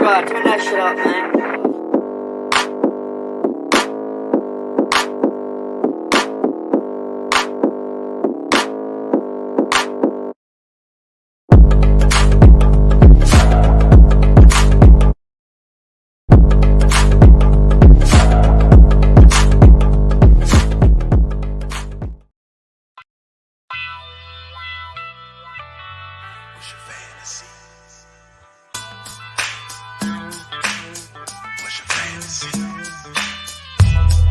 Bro, turn that shit up, man. What's your fantasy?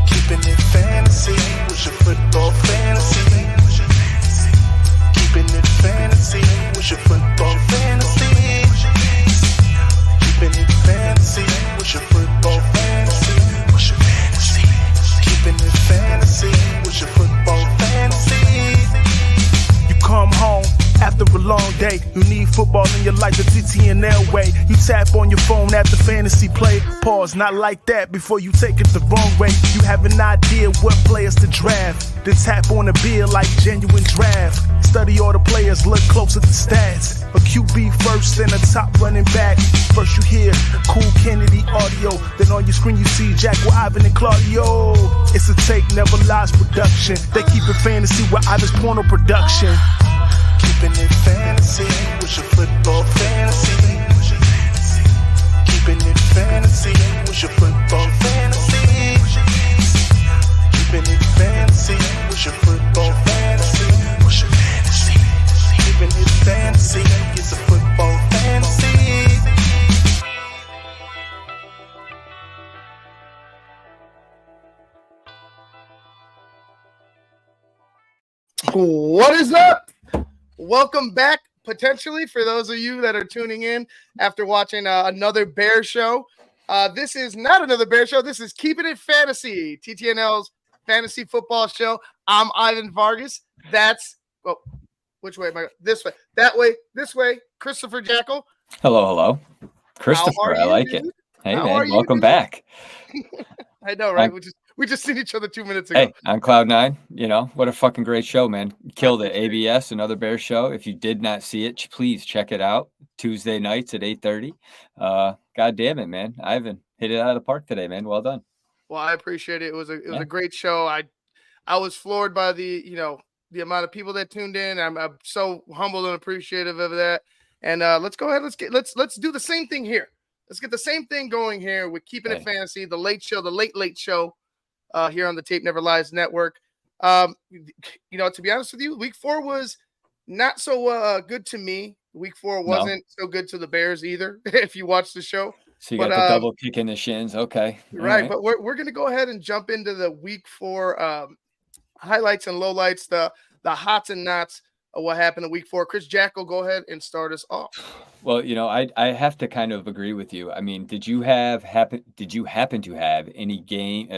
Keepin' it fantasy. What's your football fantasy? Keepin' it fantasy. What's your football fantasy? Keepin' it fantasy. What's your football fantasy? What's your fantasy? Keepin' it fantasy. What's your football fantasy? You come home after a long day, you need football in your life the TTNL way. You tap on your phone after fantasy play. Pause, not like that before you take it the wrong way. You have an idea what players to draft, then tap on a beer like genuine draft. Study all the players, look close at the stats. A QB first, then a top running back. First you hear Cool Kennedy audio, then on your screen you see Jackle, Ivan, and Claudio. It's a take, never lies production. They keep it fantasy with Ivan's porno production. Keepin' it fantasy, what's your football fantasy? Keepin' it fantasy, what's your football fantasy? Keepin' it fantasy, what's your football fantasy? What's your fantasy? Keepin' it fantasy, it's a football fantasy. What is up? Welcome back, potentially, for those of you that are tuning in after watching another Bear show. This is not another Bear show. This is Keepin' It Fantasy, TTNL's fantasy football show. I'm Ivan Vargas. That's, which way am I? This way, that way, this way. Christopher Jackle. Hello. Christopher, I like it. Hey, man, welcome back. I know, right? We just seen each other 2 minutes ago. Hey, on Cloud9, what a fucking great show, man. Killed it. ABS, another Bear show. If you did not see it, please check it out. Tuesday nights at 8:30. God damn it, man. Ivan hit it out of the park today, man. Well done. Well, I appreciate it. It was a great show. I was floored by the amount of people that tuned in. I'm so humbled and appreciative of that. And let's go ahead. Let's do the same thing here. Let's get the same thing going here with Keepin' It Fantasy, the late show, the late show. Here on the Tape Never Lies Network. To be honest with you, week 4 was not so good to me. Week 4 wasn't so good to the Bears either, if you watch the show. So you got the double kick in the shins. Okay. Right. But we're going to go ahead and jump into the week 4 highlights and lowlights, the hots and nots of what happened in week 4. Chris Jackal, go ahead and start us off. Well, I have to kind of agree with you. I mean, did you happen to have any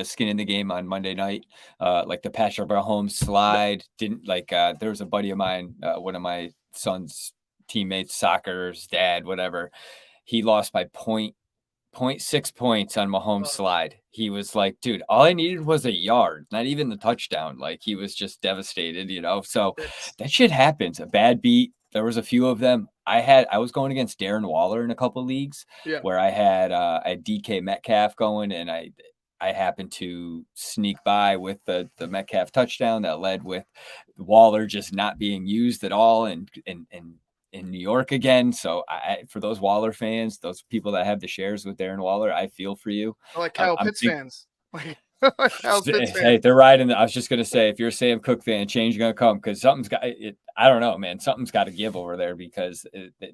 skin in the game on Monday night? Like the Patrick Mahomes slide? There was a buddy of mine, one of my son's teammates, soccer's dad, whatever. He lost by 0.6 points on Mahomes slide. He was like, dude, all I needed was a yard, not even the touchdown. Like, he was just devastated, So that shit happens. A bad beat. There was a few of them. I was going against Darren Waller in a couple leagues where I had DK Metcalf going, and I happened to sneak by with the Metcalf touchdown that led with Waller just not being used at all and in New York again. So for those Waller fans, those people that have the shares with Darren Waller, I feel for you. I like Kyle Pitts fans. Hey, they're riding. I was just gonna say, if you're a Sam Cook fan, change is gonna come because something's got it. I don't know, man. Something's got to give over there because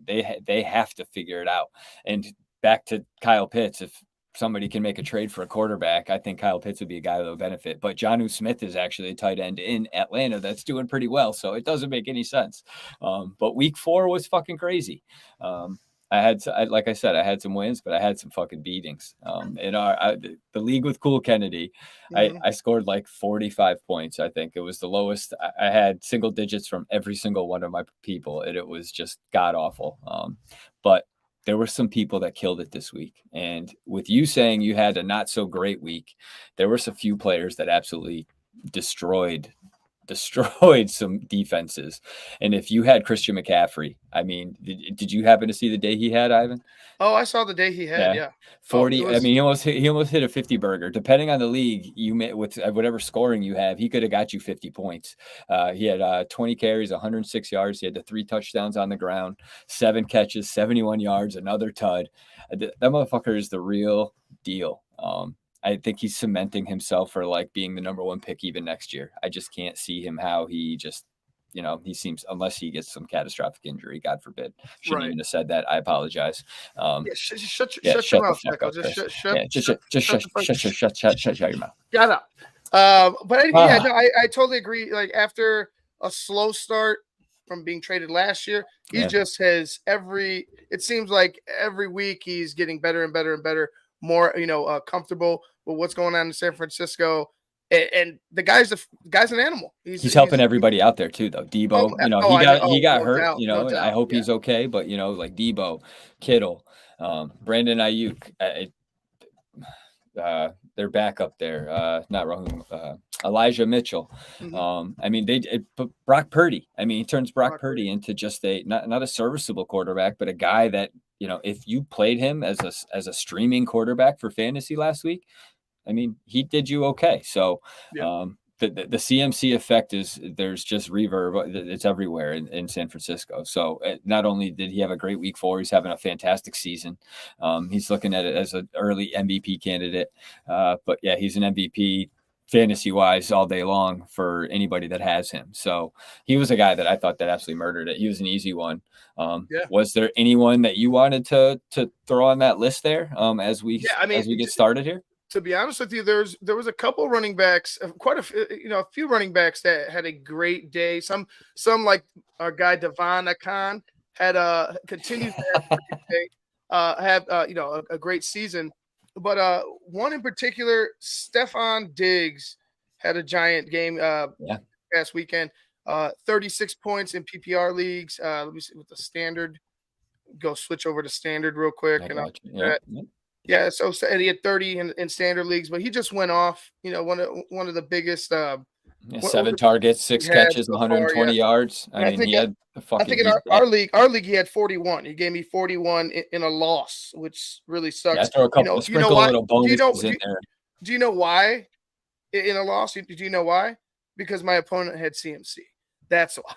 they have to figure it out. And back to Kyle Pitts, if somebody can make a trade for a quarterback, I think Kyle Pitts would be a guy that would benefit. But Jonnu Smith is actually a tight end in Atlanta that's doing pretty well, so it doesn't make any sense. But week 4 was fucking crazy. Like I said, I had some wins, but I had some fucking beatings. In the league with Cool Kennedy, I scored like 45 points. I think it was the lowest. I had single digits from every single one of my people, and it was just god awful. But there were some people that killed it this week. And with you saying you had a not so great week, there were a few players that absolutely destroyed destroyed some defenses. And if you had Christian McCaffrey, I mean, did you happen to see the day he had, Ivan? Oh, I saw the day he had. Yeah. 40. I mean, he almost hit a 50 burger. Depending on the league, you may, with whatever scoring you have, he could have got you 50 points. He had 20 carries, 106 yards. He had the 3 touchdowns on the ground, 7 catches, 71 yards, another tud. That motherfucker is the real deal. I think he's cementing himself for like being the number 1 pick even next year. I just can't see him how he just, he seems, unless he gets some catastrophic injury, God forbid. Shouldn't even have said that. I apologize. Shut your mouth, Michael. Shut your mouth. Shut up. I totally agree. Like after a slow start from being traded last year, he just has it seems like every week he's getting better and better and better, more, comfortable with what's going on in San Francisco. And the guy's an animal. He's helping everybody out there too, though. Debo, he got hurt, doubt, and I hope he's okay. But like Debo, Kittle, Brandon Ayuk, they're back up there. Not Rahim, Elijah Mitchell. Mm-hmm. I mean, but Brock Purdy. I mean, he turns Brock Purdy into just not a serviceable quarterback, but a guy that if you played him as a streaming quarterback for fantasy last week, I mean, he did you okay. So the CMC effect there's just reverb. It's everywhere in San Francisco. So not only did he have a great week 4, he's having a fantastic season. He's looking at it as an early MVP candidate. But yeah, he's an MVP fantasy wise all day long for anybody that has him. So he was a guy that I thought that absolutely murdered it. He was an easy one. Was there anyone that you wanted to throw on that list there as we get started here? To be honest with you, there was a couple running backs, quite a few running backs that had a great day. Some like our guy Devon Akon had continued to have a great day, a great season. But one in particular, Stephon Diggs had a giant game past weekend. 36 points in PPR leagues. Let me see with the standard. Go switch over to standard real quick. So he had 30 in standard leagues, but he just went off. One of the biggest. 7 targets, 6 catches, 120 yards. I think in our league he had 41. He gave me 41 in a loss, which really sucks. Yeah, throw a couple, little bonuses in there. Do you know why in a loss? Do you know why? Because my opponent had CMC. That's why.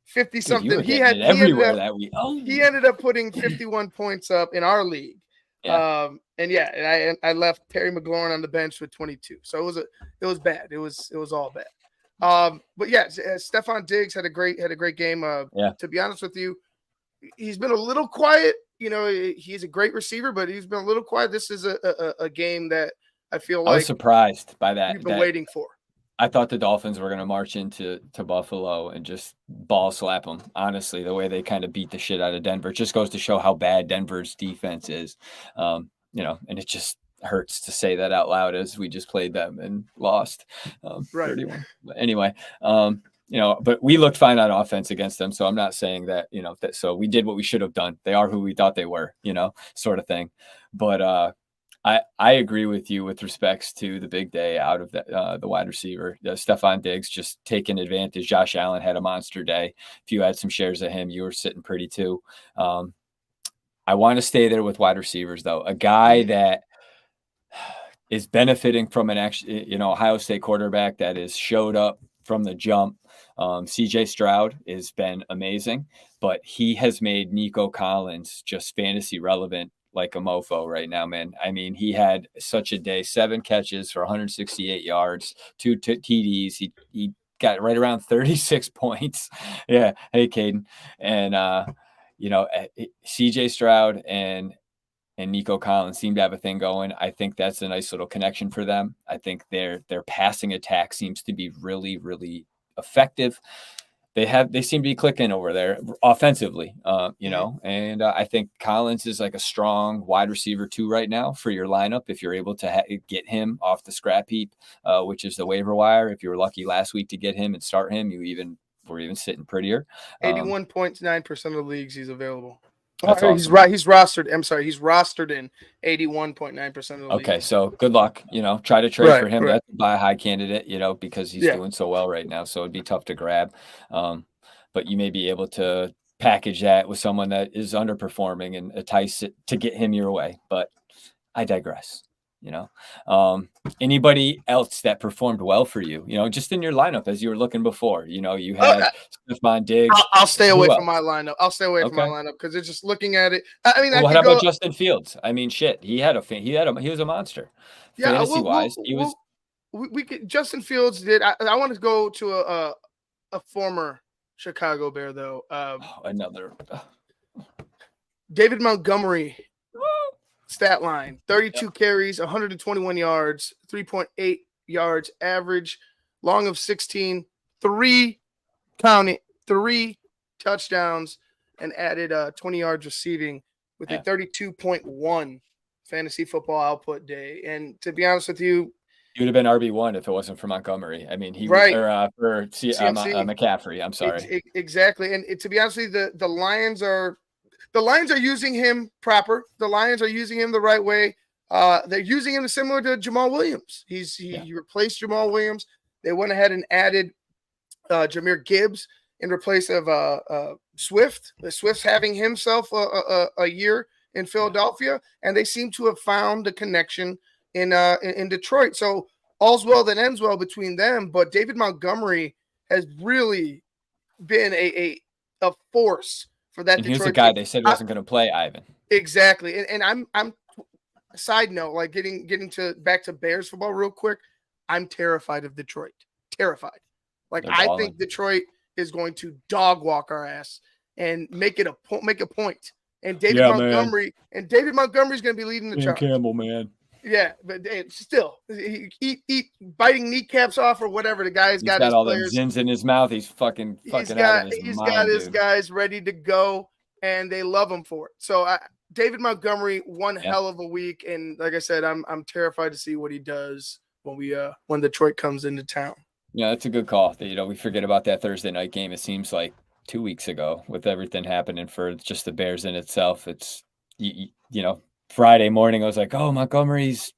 50 something. He ended up putting 51 points up in our league. Yeah. I left Terry McLaurin on the bench with 22. So it was bad. It was all bad. But yeah, Stephon Diggs had a great game. To be honest with you, he's been a little quiet. He's a great receiver, but he's been a little quiet. This is a game that I feel like I was surprised by that. We've been waiting for. I thought the Dolphins were going to march into Buffalo and just ball slap them. Honestly, the way they kind of beat the shit out of Denver, it just goes to show how bad Denver's defense is. And it just hurts to say that out loud as we just played them and lost 31. But anyway, but we looked fine on offense against them. So I'm not saying that, so we did what we should have done. They are who we thought they were, sort of thing. But, I agree with you with respects to the big day out of the wide receiver. Stephon Diggs just taking advantage. Josh Allen had a monster day. If you had some shares of him, you were sitting pretty too. I want to stay there with wide receivers, though. A guy that is benefiting from an Ohio State quarterback that has showed up from the jump. CJ Stroud has been amazing, but he has made Nico Collins just fantasy relevant like a mofo right now, man. I mean, he had such a day, 7 catches for 168 yards, 2 TDs. He got right around 36 points. Yeah. Hey, Caden. And, CJ Stroud and Nico Collins seem to have a thing going. I think that's a nice little connection for them. I think their passing attack seems to be really, really effective. They seem to be clicking over there offensively, and I think Collins is like a strong wide receiver too right now for your lineup. If you're able to get him off the scrap heap, which is the waiver wire, if you were lucky last week to get him and start him, you were even sitting prettier. 81.9% of the leagues he's available. That's He's awesome. right. He's rostered. I'm sorry. He's rostered in 81.9% of the league. Okay, so good luck. Try to trade for him. Right. That's a buy high candidate. Because he's Yeah. doing so well right now. So it'd be tough to grab. But you may be able to package that with someone that is underperforming and entice it to get him your way. But I digress. Anybody else that performed well for you? Just in your lineup as you were looking before. You had Stephon Diggs. I'll stay away Who from my else? lineup. I'll stay away from my Okay. lineup because it's just looking at it. I mean, Well, I what could about go. Justin Fields? I mean, shit, he was a monster. Yeah, Fantasy wise, he was. we could. Justin Fields did. I want to go to a former Chicago Bear though. Another. David Montgomery stat line: 32 carries, 121 yards, 3.8 yards average, long of 16, three touchdowns, and added 20 yards receiving with a 32.1 fantasy football output day. And to be honest with you, he would have been RB1 if it wasn't for Montgomery. I mean, right. For CMC. McCaffrey. I'm sorry. Exactly. And to be honest with you, the Lions are using him proper. The Lions are using him the right way. They're using him similar to Jamal Williams. He replaced Jamal Williams. They went ahead and added Jahmyr Gibbs in replace of Swift. Swift's having himself a year in Philadelphia, and they seem to have found the connection in Detroit. So all's well that ends well between them. But David Montgomery has really been a force for that. And Detroit here's a guy team. they said wasn't going to play, Ivan. Exactly. And I'm side note, like getting back to Bears football real quick. I'm terrified of Detroit. Terrified. Like I think Detroit is going to dog walk our ass and make a point. And David Montgomery is going to be leading the charge. Campbell, man. Yeah, but still, eat biting kneecaps off or whatever. The guy's got his all players. the zins in his mouth. He's fucking out of his mind. Got his guys ready to go, and they love him for it. So David Montgomery, one hell of a week, and like I said, I'm terrified to see what he does when Detroit comes into town. Yeah, that's a good call. We forget about that Thursday night game. It seems like 2 weeks ago with everything happening for just the Bears in itself. It's Friday morning, I was like, oh, Montgomery's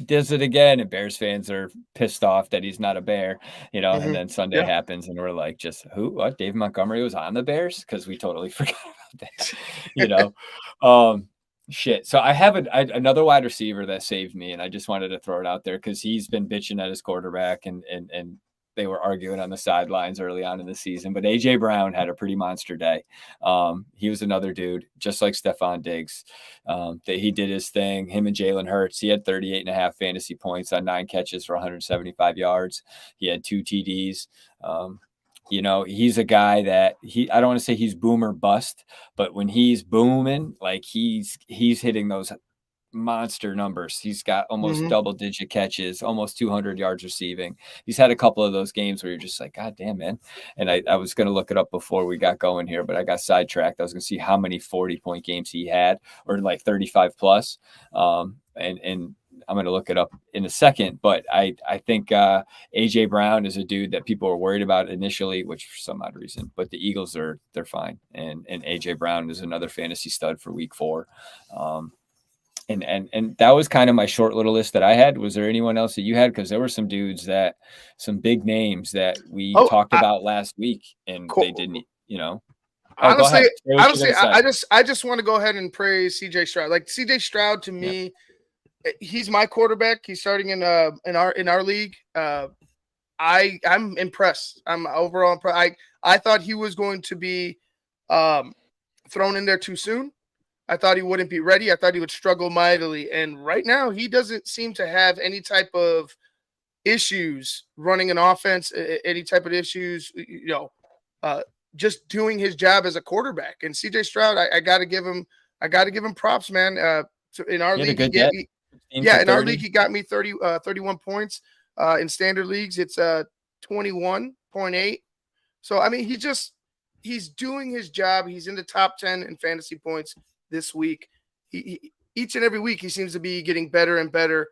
does it again. And Bears fans are pissed off that he's not a Bear, and then Sunday happens and we're like, just who? What? Dave Montgomery was on the Bears? Because we totally forgot about that, Shit. So I have another wide receiver that saved me, and I just wanted to throw it out there because he's been bitching at his quarterback and they were arguing on the sidelines early on in the season, but AJ Brown had a pretty monster day. He was another dude, just like Stephon Diggs. That he did his thing. Him and Jalen Hurts. He had 38.5 fantasy points on 9 catches for 175 yards. He had 2 TDs. He's a guy that I don't want to say he's boom or bust, but when he's booming, like he's hitting those monster numbers. He's got almost double-digit catches, almost 200 yards receiving. He's had a couple of those games where you're just like, God damn, man. And I was going to look it up before we got going here, but I got sidetracked. I was going to see how many 40-point games he had, or like 35 plus. And I'm going to look it up in a second, but I think AJ Brown is a dude that people were worried about initially, which for some odd reason, but the Eagles they're fine. And AJ Brown is another fantasy stud for week 4. And that was kind of my short little list that I had. Was there anyone else that you had? Because there were some dudes some big names that we talked about last week, and they didn't, Honestly, I just want to go ahead and praise CJ Stroud. Like CJ Stroud, to me, he's my quarterback. He's starting in our league. I'm impressed. I'm overall impressed. I thought he was going to be thrown in there too soon. I thought he wouldn't be ready. I thought he would struggle mightily. And right now, he doesn't seem to have any type of issues running an offense, any type of issues, just doing his job as a quarterback. And CJ Stroud, I got to give him props, man. In our league, he got me 31 points. In standard leagues, it's 21.8. So, I mean, he's doing his job. He's in the top 10 in fantasy points this week. He each and every week he seems to be getting better and better.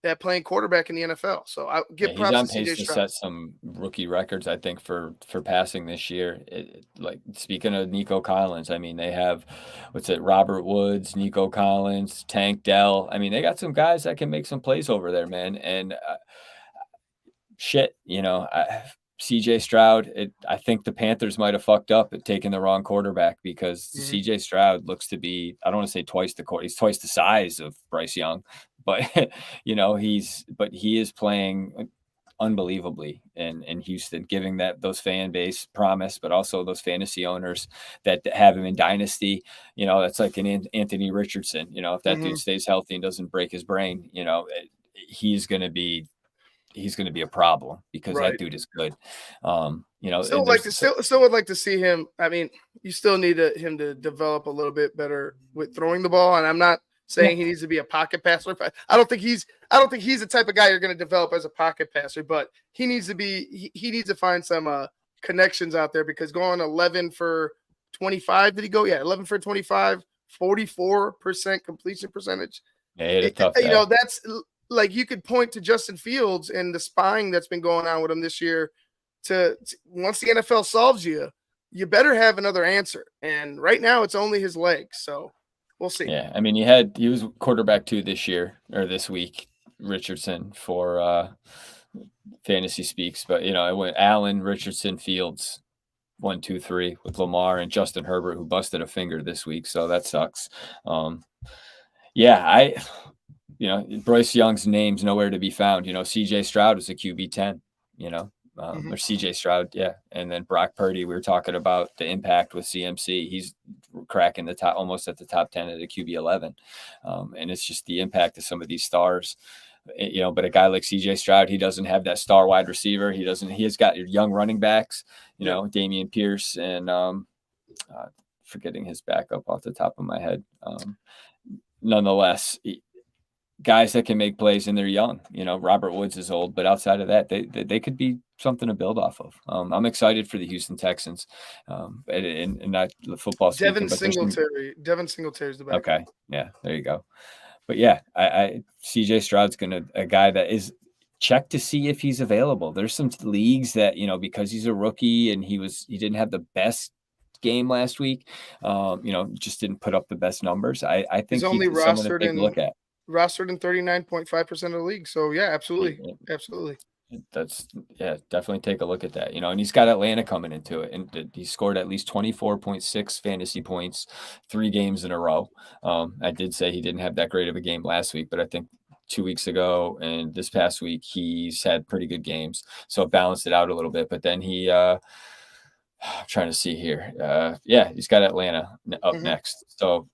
at playing quarterback in the NFL. So I give He's props on to pace CJ to Stroud. set some rookie records, I think, for passing this year. Like speaking of Nico Collins, I mean, they have Robert Woods, Nico Collins, Tank Dell. I mean, they got some guys that can make some plays over there, man. And CJ Stroud, I think the Panthers might have fucked up at taking the wrong quarterback because CJ Stroud looks to be, I don't want to say he's twice the size of Bryce Young, but he is playing unbelievably in Houston, giving those fan base promise, but also those fantasy owners that have him in dynasty. That's like an Anthony Richardson. If that dude stays healthy and doesn't break his brain, he's going to be a problem because that dude is good. Still would like to see him. I mean, you still need him to develop a little bit better with throwing the ball. And I'm not saying he needs to be a pocket passer. I don't think he's the type of guy you're going to develop as a pocket passer, but he needs to find some connections out there, because going 11 for 25, did he go? Yeah. 11 for 25, 44% completion percentage. Yeah, tough day. That's like, you could point to Justin Fields and the spying that's been going on with him this year. To once the NFL solves you better have another answer. And right now it's only his legs. So we'll see. Yeah. I mean, he was quarterback 2 this week, Richardson, for fantasy speaks, but it went Allen, Richardson, Fields, 1, 2, 3 with Lamar and Justin Herbert, who busted a finger this week. So that sucks. Bryce Young's name's nowhere to be found. CJ Stroud is a QB 10, or CJ Stroud. Yeah. And then Brock Purdy, we were talking about the impact with CMC. He's cracking the top, almost at the top 10 at a QB 11. And it's just the impact of some of these stars, but a guy like CJ Stroud, he doesn't have that star wide receiver. He has got young running backs, Damian Pierce and forgetting his backup off the top of my head. Nonetheless, guys that can make plays and they're young. Robert Woods is old, but outside of that, they could be something to build off of. I'm excited for the Houston Texans, and not the football. Devin Singletary is the back. Okay, yeah, there you go. But yeah, I CJ Stroud's a guy that is check to see if he's available. There's some leagues that because he's a rookie and he didn't have the best game last week, just didn't put up the best numbers. I think he's only rostered in look at. Rostered in 39.5% of the league. So yeah, absolutely. That's definitely take a look at that. And he's got Atlanta coming into it, and he scored at least 24.6 fantasy points 3 games in a row. I did say he didn't have that great of a game last week, but I think 2 weeks ago and this past week he's had pretty good games, so it balanced it out a little bit. But then he I'm trying to see here. He's got Atlanta up next. So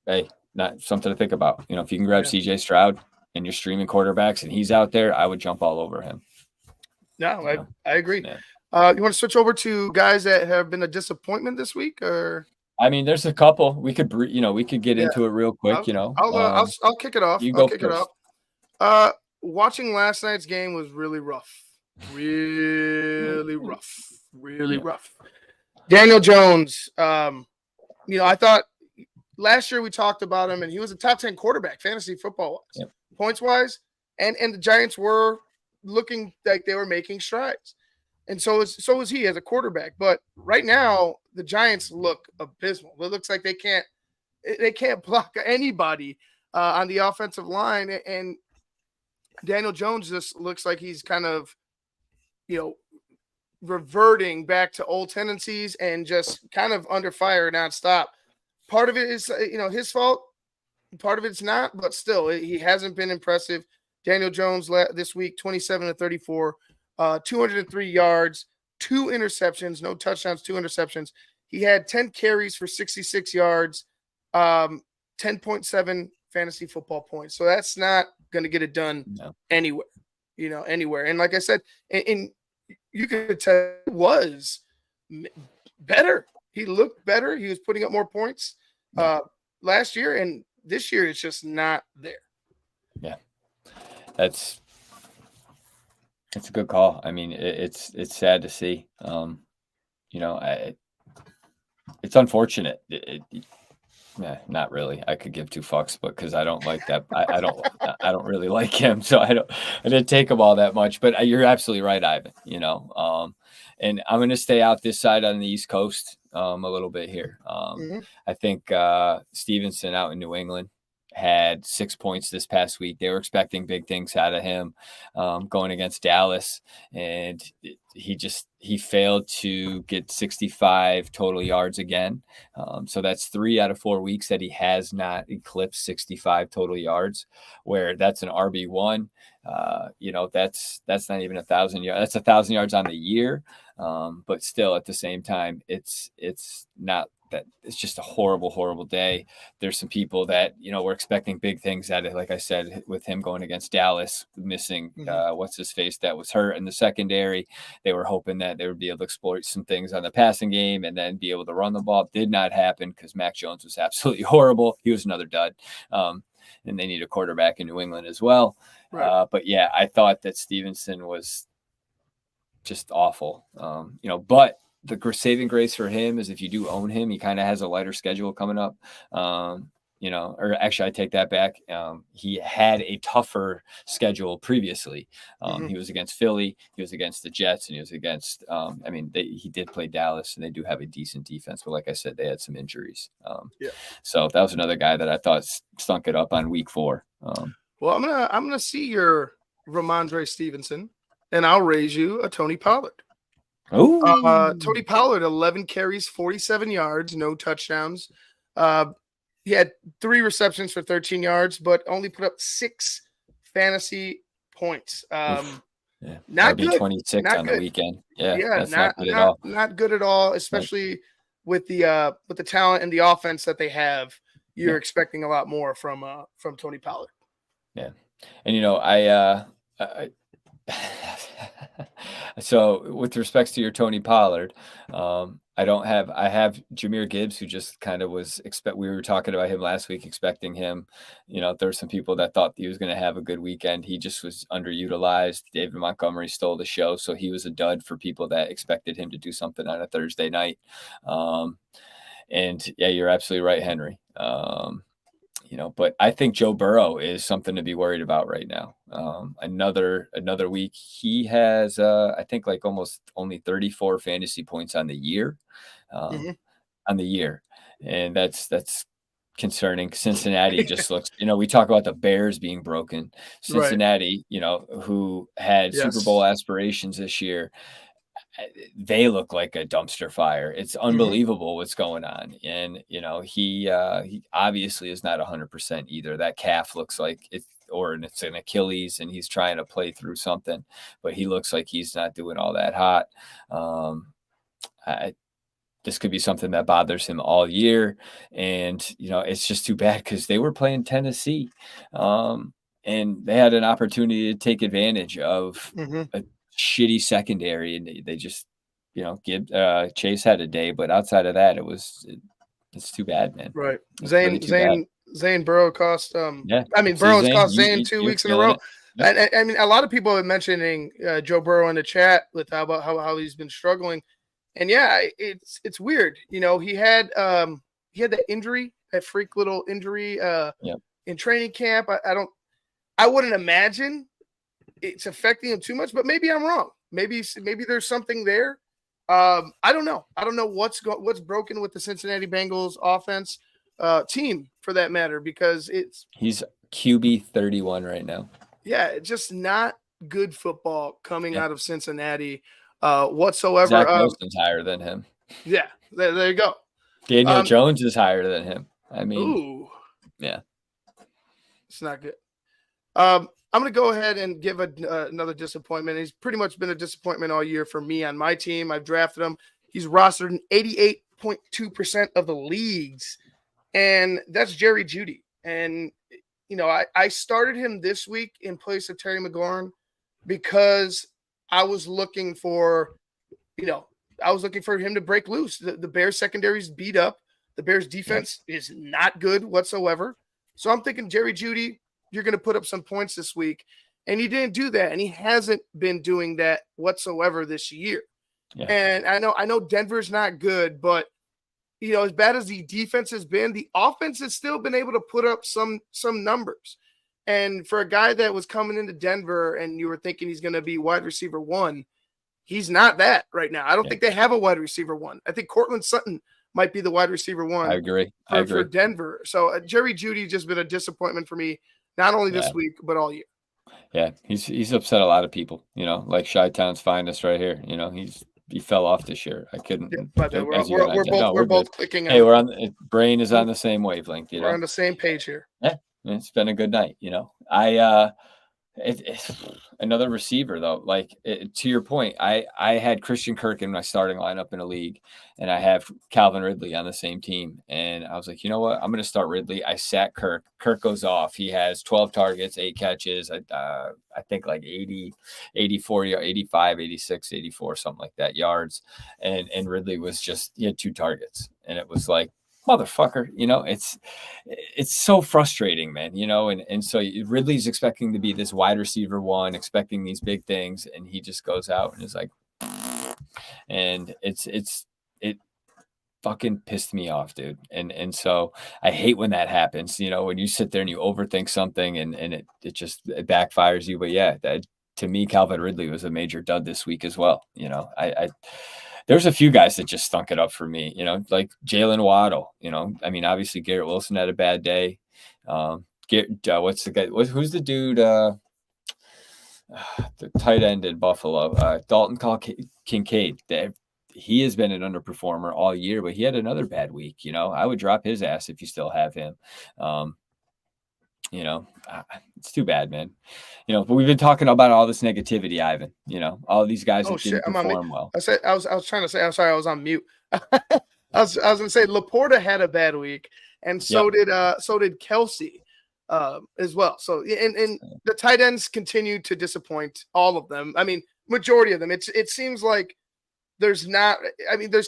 hey, not something to think about. If you can grab CJ Stroud and you're streaming quarterbacks and he's out there, I would jump all over him. No, I agree. Yeah. You want to switch over to guys that have been a disappointment this week, or? I mean, there's a couple. We could get into it real quick. I'll kick it off. I'll kick it off. Watching last night's game was really rough. Really rough. Daniel Jones. I thought last year we talked about him, and he was a top 10 quarterback, fantasy football-wise, points-wise, and the Giants were looking like they were making strides. And so is he as a quarterback. But right now, the Giants look abysmal. It looks like they can't block anybody on the offensive line. And Daniel Jones just looks like he's kind of, reverting back to old tendencies and just kind of under fire nonstop. Part of it is, his fault. Part of it's not, but still, he hasn't been impressive. Daniel Jones this week, 27 to 34, 203 yards, 2 interceptions, no touchdowns, 2 interceptions. He had 10 carries for 66 yards, 10.7 fantasy football points. So that's not going to get it done anywhere, anywhere. And like I said, and you could tell he was better. He looked better. He was putting up more points last year, and this year it's just not there. Yeah, it's a good call. I mean, it's sad to see. It's unfortunate. Yeah, not really. I could give two fucks, but because I don't like that, I don't really like him, so I didn't take him all that much. But you're absolutely right, Ivan. And I'm going to stay out this side on the East Coast a little bit here. I think Stevenson out in New England had 6 points this past week. They were expecting big things out of him going against Dallas, and he failed to get 65 total yards again. So that's 3 out of 4 weeks that he has not eclipsed 65 total yards, where that's an RB1. That's not even 1,000 yards. That's 1,000 yards on the year. But still at the same time, it's not that. It's just a horrible, horrible day. There's some people that, were expecting big things out of it. Like I said, with him going against Dallas, missing what's his face that was hurt in the secondary. They were hoping that they would be able to exploit some things on the passing game and then be able to run the ball. Did not happen because Mac Jones was absolutely horrible. He was another dud. And they need a quarterback in New England as well. Right. But yeah, I thought that Stevenson was just awful. But the saving grace for him is if you do own him, he kind of has a lighter schedule coming up. Or actually I take that back. He had a tougher schedule previously. He was against Philly, he was against the Jets, and he was against, he did play Dallas, and they do have a decent defense, but like I said, they had some injuries. So that was another guy that I thought stunk it up on week 4. Well, I'm gonna see your Ramondre Stevenson, and I'll raise you a Tony Pollard. Tony Pollard, 11 carries, 47 yards, no touchdowns. He had 3 receptions for 13 yards, but only put up 6 fantasy points. Not good. 26 not on good. the weekend. Yeah, that's not good at all. Not good at all, especially with the talent and the offense that they have. You're expecting a lot more from Tony Pollard. Yeah, and so with respects to your Tony Pollard, I have Jahmyr Gibbs, who just kind of we were talking about him last week, expecting him. There's some people that thought he was going to have a good weekend. He just was underutilized. David Montgomery stole the show, so he was a dud for people that expected him to do something on a Thursday night. And yeah, you're absolutely right, Henry. But I think Joe Burrow is something to be worried about right now. Another week, he has, I think, like almost only 34 fantasy points on the year, and that's concerning. Cincinnati just looks, we talk about the Bears being broken. Cincinnati, who had Super Bowl aspirations this year, they look like a dumpster fire. It's unbelievable what's going on. And, he obviously is not 100% either. That calf looks like it's an Achilles, and he's trying to play through something, but he looks like he's not doing all that hot. This could be something that bothers him all year. And, it's just too bad because they were playing Tennessee, and they had an opportunity to take advantage of a shitty secondary, and they just, Chase had a day, but outside of that, it's too bad, man. Right. Zane Burrow cost Burrow's cost Zane 2 weeks in a row. Yeah. I mean, a lot of people are mentioning Joe Burrow in the chat with how he's been struggling, and yeah, it's weird. He had that injury, that freak little injury in training camp. I wouldn't imagine it's affecting him too much, but maybe I'm wrong. Maybe there's something there. I don't know. I don't know what's broken with the Cincinnati Bengals offense, team for that matter, because he's QB 31 right now. Yeah, it's just not good football coming out of Cincinnati whatsoever. Zach Wilson's higher than him. Yeah, there you go. Daniel Jones is higher than him. I mean, yeah, it's not good. I'm going to go ahead and give another disappointment. He's pretty much been a disappointment all year for me on my team. I've drafted him. He's rostered in 88.2% of the leagues, and that's Jerry Jeudy. And, I started him this week in place of Terry McLaurin because I was looking for him to break loose. The Bears secondary's beat up. The Bears defense is not good whatsoever. So I'm thinking Jerry Jeudy, you're going to put up some points this week. And he didn't do that. And he hasn't been doing that whatsoever this year. Yeah. And I know Denver's not good, but as bad as the defense has been, the offense has still been able to put up some numbers. And for a guy that was coming into Denver and you were thinking he's going to be wide receiver 1, he's not that right now. I don't think they have a wide receiver 1. I think Cortland Sutton might be the wide receiver 1. I agree. For Denver. So Jerry Jeudy just been a disappointment for me, not only this week, but all year. Yeah, he's upset a lot of people, like Chi-Town's finest right here. He fell off this year. I couldn't. Yeah, we're both clicking. Hey, brain is on the same wavelength. We're on the same page here. Yeah, it's been a good night. It's another receiver though. To your point, I had Christian Kirk in my starting lineup in a league, and I have Calvin Ridley on the same team. And I was like, you know what? I'm going to start Ridley. I sat Kirk. Kirk goes off. He has 12 targets, 8 catches. I think like 80, 84, 85, 86, 84, something like that yards. And Ridley he had 2 targets, and it was like, motherfucker, it's so frustrating, man, and so Ridley's expecting to be this wide receiver 1, expecting these big things, and he just goes out and is like, and it fucking pissed me off, dude. And so I hate when that happens, when you sit there and you overthink something and it backfires you. But yeah, to me, Calvin Ridley was a major dud this week as well. There's a few guys that just stunk it up for me, like Jalen Waddle, obviously Garrett Wilson had a bad day. What's the guy? Who's the dude? The tight end in Buffalo, Dalton Kincaid. He has been an underperformer all year, but he had another bad week. I would drop his ass if you still have him. It's too bad, man. But we've been talking about all this negativity, Ivan. All these guys that didn't perform well. I was trying to say, I'm sorry, I was on mute. I was gonna say Laporta had a bad week, and so did Kelsey as well. So and the tight ends continue to disappoint, all of them. I mean, majority of them. It seems like there's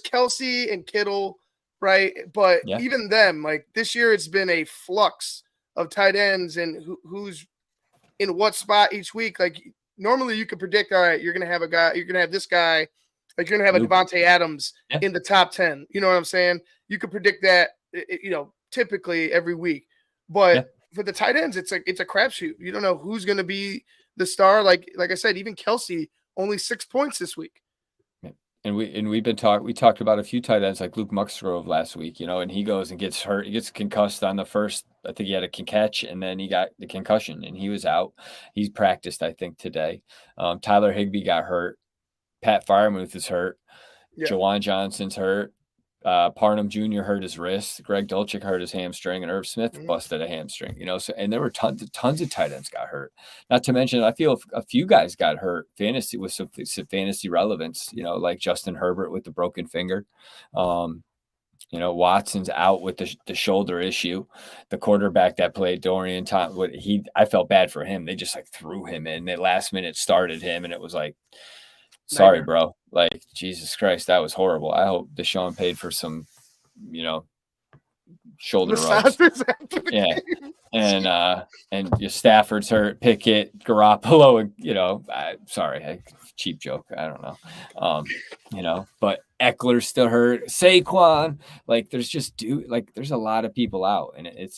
Kelsey and Kittle, right? But even them, like this year, it's been a flux of tight ends and who's in what spot each week. Like normally you could predict, all right, you're going to have this guy, like you're going to have a Devontae Adams in the top 10. You know what I'm saying? You could predict that, typically every week, but for the tight ends, it's a crapshoot. You don't know who's going to be the star. Like I said, even Kelsey only 6 points this week. And we talked about a few tight ends like Luke Musgrove last week, and he goes and gets hurt. He gets concussed on the first. I think he had a catch, and then he got the concussion, and he was out. He's practiced, I think, today. Tyler Higbee got hurt. Pat Freiermuth is hurt. Yeah. Jawan Johnson's hurt. Parham Jr. hurt his wrist. Greg Dulcich hurt his hamstring, and Irv Smith busted a hamstring. So and there were tons of tight ends got hurt. Not to mention, I feel a few guys got hurt fantasy with some fantasy relevance. Like Justin Herbert with the broken finger. Watson's out with the shoulder issue. The quarterback that played Dorian Thompson, I felt bad for him. They just threw him in. They last minute started him, and it was like, sorry, bro. Like, Jesus Christ, that was horrible. I hope Deshaun paid for some, shoulder rubs. Yeah. And your Stafford's hurt, Pickett, Garoppolo, and sorry, cheap joke. I don't know. But Eckler's still hurt. Saquon, there's a lot of people out, and it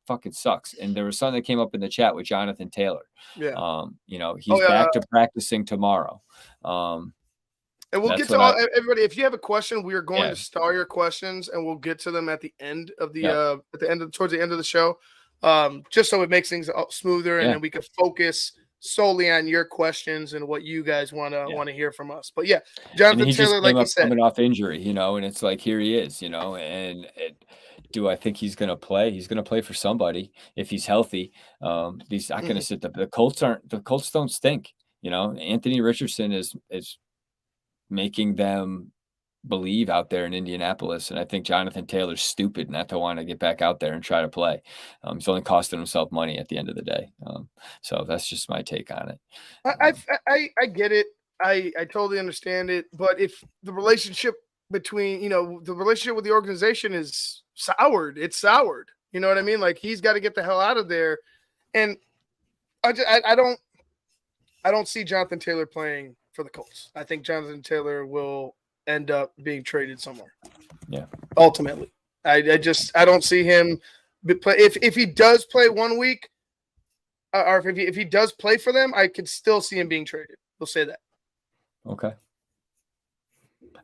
fucking sucks. And there was something that came up in the chat with Jonathan Taylor. Yeah. He's back to practicing tomorrow. And we'll get to everybody. If you have a question, we are going to star your questions, and we'll get to them at the end of towards the end of the show, just so it makes things smoother, and then we can focus solely on your questions and what you guys want to hear from us. But Jonathan Taylor, like you said, coming off injury, and it's like here he is, and do I think he's going to play? He's going to play for somebody if he's healthy. He's not going to sit. The Colts don't stink. Anthony Richardson is making them believe out there in Indianapolis. And I think Jonathan Taylor's stupid not to want to get back out there and try to play. He's only costing himself money at the end of the day. So that's just my take on it. I get it. I totally understand it. But if the relationship between, the relationship with the organization is soured, it's soured. You know what I mean? Like, he's got to get the hell out of there. And I don't see Jonathan Taylor playing for the Colts. I think Jonathan Taylor will end up being traded somewhere. Yeah. Ultimately, I don't see him play. If he does play 1 week, or if he does play for them, I could still see him being traded. We'll say that. Okay.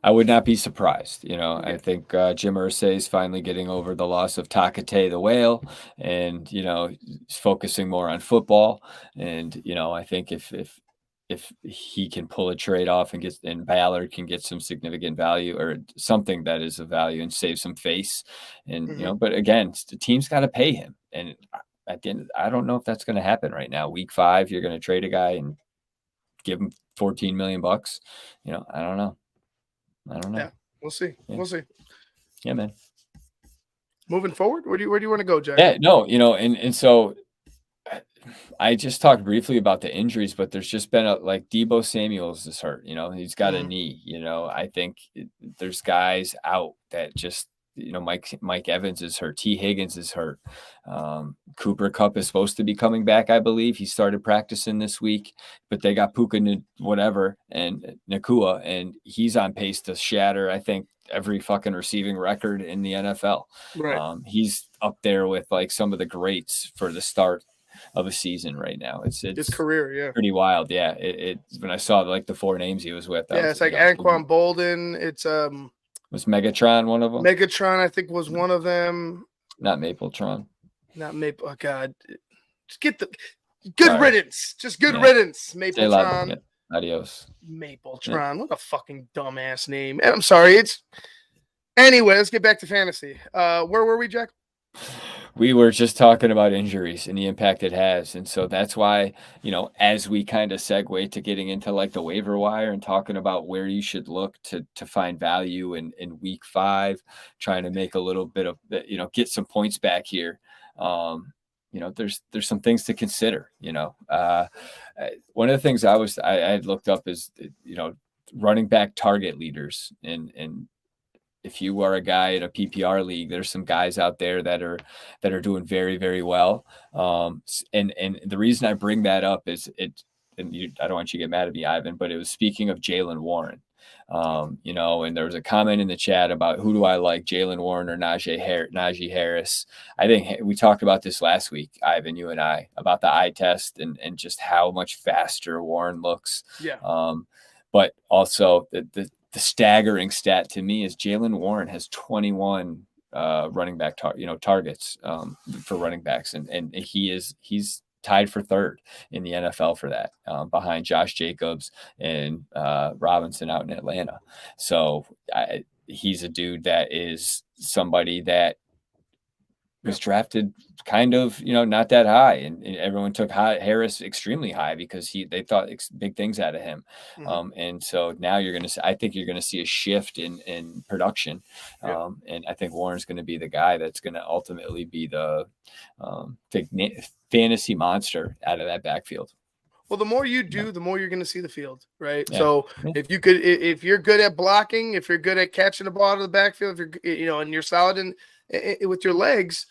I would not be surprised. Yeah. I think Jim Irsay is finally getting over the loss of Takate the whale, and he's focusing more on football. And I think if he can pull a trade off and Ballard can get some significant value or something that is of value and save some face, and but again, the team's got to pay him, and at the end, I don't know if that's going to happen right now. Week 5, you're going to trade a guy and give him $14 million. I don't know. Yeah, we'll see. Yeah. We'll see. Yeah, man. Moving forward, where do you want to go, Jack? Yeah, no, and so I just talked briefly about the injuries, but there's just been like Deebo Samuels is hurt. He's got a knee. I think there's guys out that just Mike Evans is hurt. T. Higgins is hurt. Cooper Kupp is supposed to be coming back, I believe. He started practicing this week, but they got Puka and Nakua, and he's on pace to shatter, I think, every fucking receiving record in the NFL. Right. He's up there with like some of the greats for the start of a season right now. It's his career, yeah, pretty wild. Yeah, it when I saw like the 4 names he was with. It's like Anquan Bolden. It's was Megatron one of them? Megatron, I think, was one of them. Not Mapletron. Not Maple. Oh God, just get the good riddance. Just good riddance. Mapletron. Yeah. Adios. Mapletron. What a fucking dumbass name. I'm sorry. Anyway. Let's get back to fantasy. Where were we, Jack? We were just talking about injuries and the impact it has. And so that's why, as we kind of segue to getting into like the waiver wire and talking about where you should look to find value in week 5, trying to make a little bit of, get some points back here. There's some things to consider. One of the things I had looked up is, running back target leaders, and if you are a guy in a PPR league, there's some guys out there that are doing very, very well. And the reason I bring that up is I don't want you to get mad at me, Ivan, but it was speaking of Jaylen Warren. And there was a comment in the chat about who do I like, Jaylen Warren or Najee Harris. I think we talked about this last week, Ivan, you and I, about the eye test and just how much faster Warren looks. Yeah. But also the staggering stat to me is Jaylen Warren has 21 running back targets for running backs, and he's tied for 3rd in the NFL for that, behind Josh Jacobs and Robinson out in Atlanta. So he's a dude that is somebody that was drafted kind of, not that high. And everyone took Harris extremely high because they thought big things out of him. And so now I think you're going to see a shift in production. And I think Warren's going to be the guy that's going to ultimately be the fantasy monster out of that backfield. Well, the more you do, the more you're going to see the field, right? Yeah. So if you're good at blocking, if you're good at catching the ball out of the backfield, if you're, and you're solid with your legs,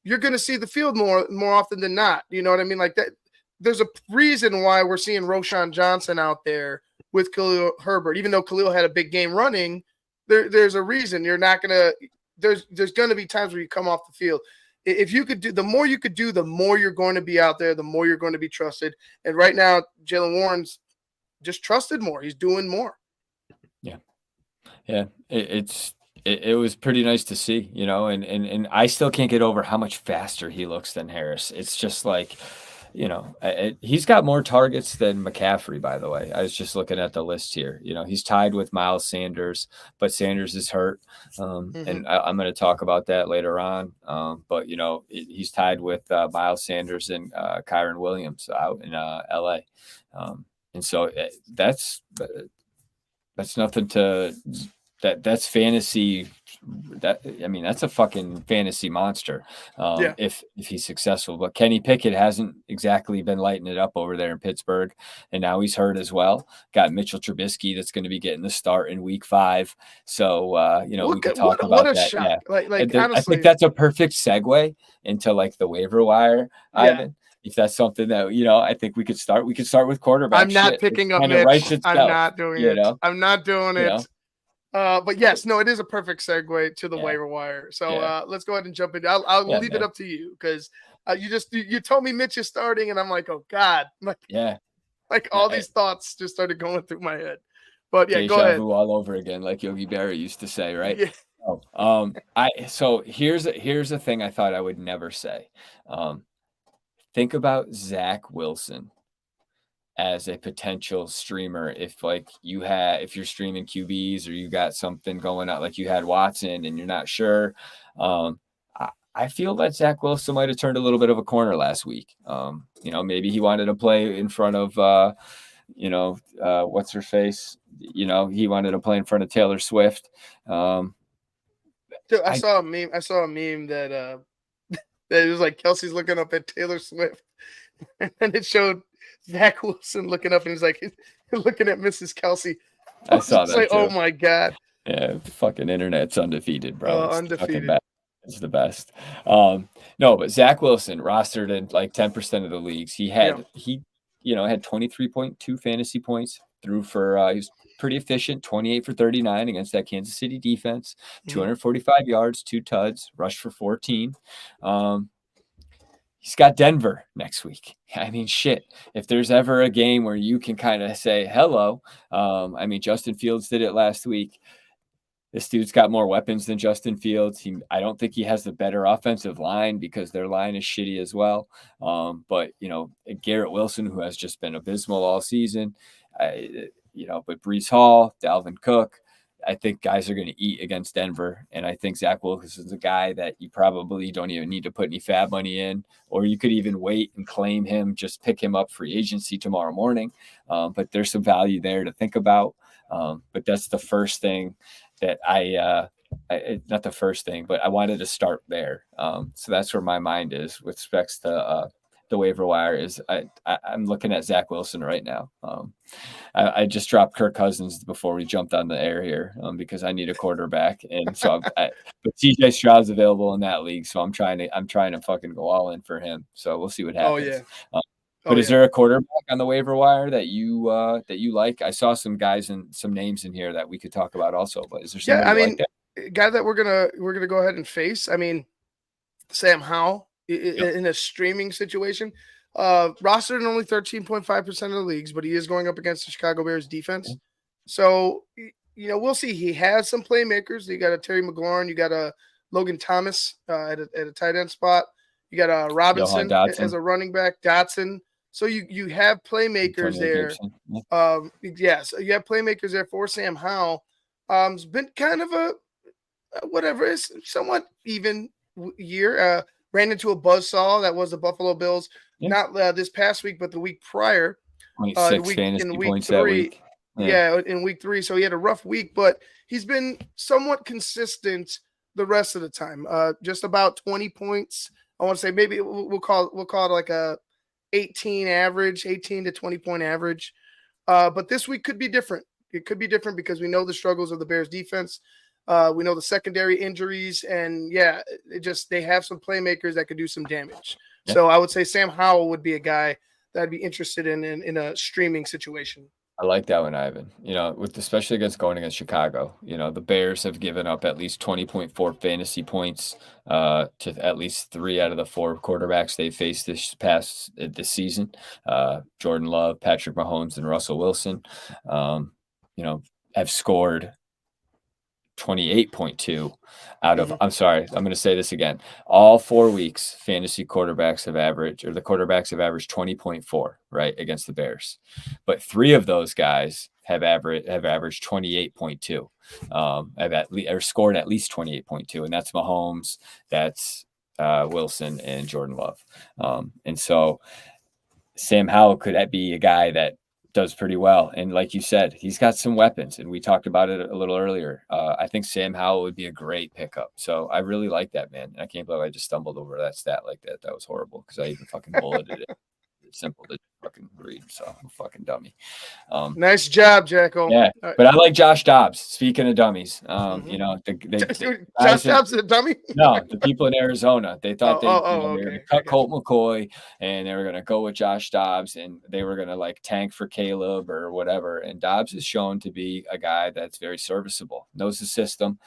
you're going to see the field more often than not. You know what I mean? Like that. There's a reason why we're seeing Roshan Johnson out there with Khalil Herbert, even though Khalil had a big game running. There's a reason you're not going to. There's going to be times where you come off the field. If you could do, the more you could do, the more you're going to be out there, the more you're going to be trusted. And right now, Jaylen Warren's just trusted more. He's doing more. Yeah. Yeah. It was pretty nice to see, and I still can't get over how much faster he looks than Harris. It's just like, he's got more targets than McCaffrey, by the way. I was just looking at the list here. He's tied with Miles Sanders, but Sanders is hurt. And I'm going to talk about that later on. But, he's tied with Miles Sanders and Kyron Williams out in LA. And so that's nothing to that's fantasy. That's a fucking fantasy monster. If he's successful, but Kenny Pickett hasn't exactly been lighting it up over there in Pittsburgh, and now he's hurt as well. Got Mitchell Trubisky that's going to be getting the start in week 5. So we can talk about that. Shock. Yeah, honestly, I think that's a perfect segue into like the waiver wire, Ivan. If that's something that I think we could start. We could start with quarterback. I'm not picking up Mitch. I'm not doing it. I'm not doing it. But yes, no, it is a perfect segue to the Yeah. waiver wire. So Yeah. let's go ahead and jump in. I'll Yeah, leave it man. up to you because you told me Mitch is starting, and I'm like, oh God, Yeah. like all these thoughts just started going through my head. But yeah, go Deja ahead. vu all over again, like Yogi Berra used to say, right? Yeah. So here's a thing I thought I would never say. Think about Zach Wilson as a potential streamer if you're streaming QBs or you got something going on, like you had Watson and you're not sure. I feel that Zach Wilson might have turned a little bit of a corner last week. Maybe he wanted to play in front of what's her face? He wanted to play in front of Taylor Swift. Dude, I saw a meme. I saw a meme that that it was like Kelsey's looking up at Taylor Swift, and it showed Zach Wilson looking up, and he's like looking at Mrs. Kelsey. I saw that like, too. oh my God. Yeah, fucking internet's undefeated, bro. It's Undefeated. fucking best. It's the best. No, but Zach Wilson rostered in like 10% of the leagues. He had 23.2 fantasy points, threw for he was pretty efficient, 28 for 39 against that Kansas City defense, 245 yards, 2 tuds, rushed for 14. He's got Denver next week. I mean, shit. If there's ever a game where you can kind of say hello, Justin Fields did it last week. This dude's got more weapons than Justin Fields. I don't think he has the better offensive line because their line is shitty as well. But Garrett Wilson, who has just been abysmal all season, but Breece Hall, Dalvin Cook, I think guys are going to eat against Denver. And I think Zach Wilson is a guy that you probably don't even need to put any fab money in, or you could even wait and claim him, just pick him up free agency tomorrow morning. But there's some value there to think about. But that's the first thing that not the first thing, but I wanted to start there. So that's where my mind is with respects to the waiver wire. Is I'm looking at Zach Wilson right now. I just dropped Kirk Cousins before we jumped on the air here because I need a quarterback, and so but TJ Stroud's available in that league, so I'm trying to fucking go all in for him. So we'll see what happens. But is there a quarterback on the waiver wire that you like? I saw some guys and some names in here that we could talk about also. But is there somebody like that? Guy that we're gonna go ahead and face? I mean, Sam Howell in a streaming situation, rostered in only 13.5% of the leagues, but he is going up against the Chicago Bears defense. So we'll see. He has some playmakers. You got a Terry McLaurin, you got a Logan Thomas at a tight end spot. You got a Robinson as a running back, Dotson. So you have playmakers there. So you have playmakers there for Sam Howell. It's been kind of a whatever. It's somewhat even year. Ran into a buzzsaw that was the Buffalo Bills, not this past week, but the week prior. 26 fantasy points that week. In week 3. So he had a rough week, but he's been somewhat consistent the rest of the time. Just about 20 points. I want to say maybe we'll call it like a 18 to 20 point average. But this week could be different. It could be different because we know the struggles of the Bears defense. We know the secondary injuries, and they have some playmakers that could do some damage. So I would say Sam Howell would be a guy that I'd be interested in a streaming situation. I like that one, Ivan. Especially going against Chicago. The Bears have given up at least 20.4 fantasy points to at least 3 out of the 4 quarterbacks they faced this season. Jordan Love, Patrick Mahomes, and Russell Wilson, have scored 28.2 out of, I'm sorry, I'm going to say this again. All 4 weeks, the quarterbacks have averaged 20.4, right, against the Bears. But 3 of those guys have averaged 28.2, or scored at least 28.2, and that's Mahomes, that's Wilson, and Jordan Love. And so Sam Howell could be a guy that does pretty well. And like you said, he's got some weapons, and we talked about it a little earlier. I think Sam Howell would be a great pickup. So I really like that, man. And I can't believe I just stumbled over that stat like that. That was horrible because I even fucking bulleted it. simple to fucking read. So I'm a fucking dummy. Nice job, Jackal. Yeah, but I like Josh Dobbs. Speaking of dummies, you know, Josh Dobbs is a dummy. No, the people in Arizona, they thought they were going to cut Colt you. McCoy and they were going to go with Josh Dobbs and they were going to like tank for Caleb or whatever. And Dobbs is shown to be a guy that's very serviceable, knows the system,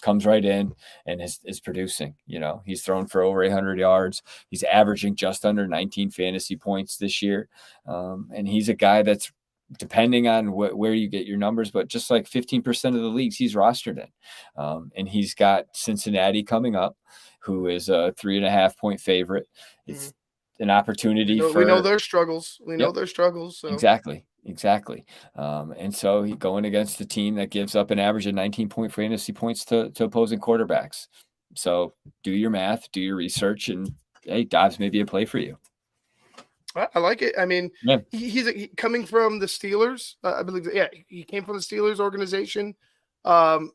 comes right in and is producing. You know, he's thrown for over 800 yards. He's averaging just under 19 fantasy points this year. And he's a guy that's, depending on where you get your numbers, but just like 15% of the leagues he's rostered in. And he's got Cincinnati coming up, who is a 3.5 point favorite. It's an opportunity we know their struggles. We know their struggles. So. Exactly. And so he going against the team that gives up an average of 19 point fantasy points to opposing quarterbacks. So do your math, do your research, and hey, Dobbs may be a play for you. I like it. I mean, he's coming from the Steelers. I believe, he came from the Steelers organization.